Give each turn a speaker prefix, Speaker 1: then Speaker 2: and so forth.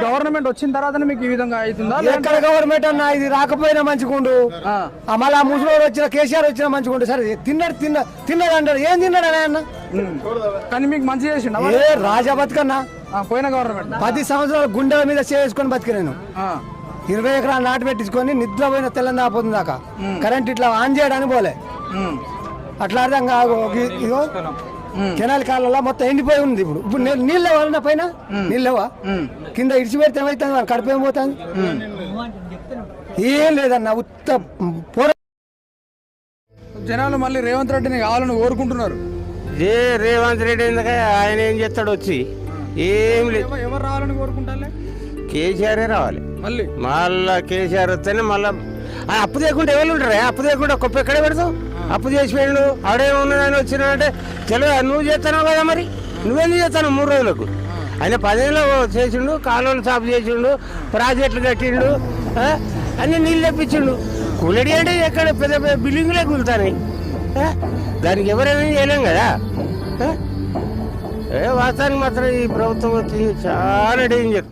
Speaker 1: Government వచ్చిన తర్వాత మీకు ఈ విధంగా అవుతుందా?
Speaker 2: ఎక్కడ గవర్నమెంట్ అన్నా ఇది రాకపోయినా మంచిగుండు. మళ్ళీ ఆ ముసలివాడు వచ్చిన కేసీఆర్ వచ్చినా మంచిగుండు. సరే తిన్నాడు అంటాడు. ఏం తిన్నాడు అన్న?
Speaker 1: కానీ మీకు మంచి చేసిండు
Speaker 2: ఏ రాజా బతుకన్నా
Speaker 1: పోయిన గవర్నమెంట్
Speaker 2: 10 సంవత్సరాలు గుండెల మీద చేసుకొని బతికి నేను 20 ఎకరాలు నాటు పెట్టించుకొని నిద్ర పోయిన తెల్లని దాపోతుంది దాకా కరెంట్ ఇట్లా ఆన్ చేయడానికి పోలే. అట్లా అర్థం కాదు. ఇగో కెనాల్ కాలంలో మొత్తం ఎండిపోయి ఉంది. ఇప్పుడు నీళ్ళు లేవా పైన? నీళ్ళు లేవా? కింద ఇడిచి పెడితే ఏమవుతుంది? కడుపు ఏమవుతుంది? ఏం లేదన్న ఉత్త
Speaker 1: జనాలు మళ్ళీ రేవంత్ రెడ్డిని కావాలని కోరుకుంటున్నారు.
Speaker 3: రేవంత్ రెడ్డి ఎందుకంటే ఆయన ఏం చేస్తాడు వచ్చి ఏం లేదు.
Speaker 1: ఎవరు రావాలని కోరుకుంటారులే?
Speaker 3: కేసీఆరే రావాలి. మళ్ళా కేసీఆర్ వస్తేనే మళ్ళా అప్పు చేయకుండా ఎవరు ఉంటారా? అప్పు చేయకుండా గొప్ప ఎక్కడే పెడతావు? అప్పు చేసి పోయిండు ఆడేమున్నదని వచ్చినాడంటే చలో నువ్వు చేస్తున్నావు కదా, మరి నువ్వెందుకు చేస్తాను 3 రోజులకు? ఆయన 10 ఏళ్ళు చేసిండు, కాలువలు సాపు చేసిండు, ప్రాజెక్టులు కట్టిండు, అన్ని నీళ్ళు తెప్పించిండు. కూలడి అంటే ఎక్కడ పెద్ద పెద్ద బిల్డింగులే కూలుతాయి. దానికి ఎవరైనా చేయలేం కదా. వాస్తవానికి మాత్రం ఈ ప్రభుత్వం వచ్చింది చాలా డేంజర్.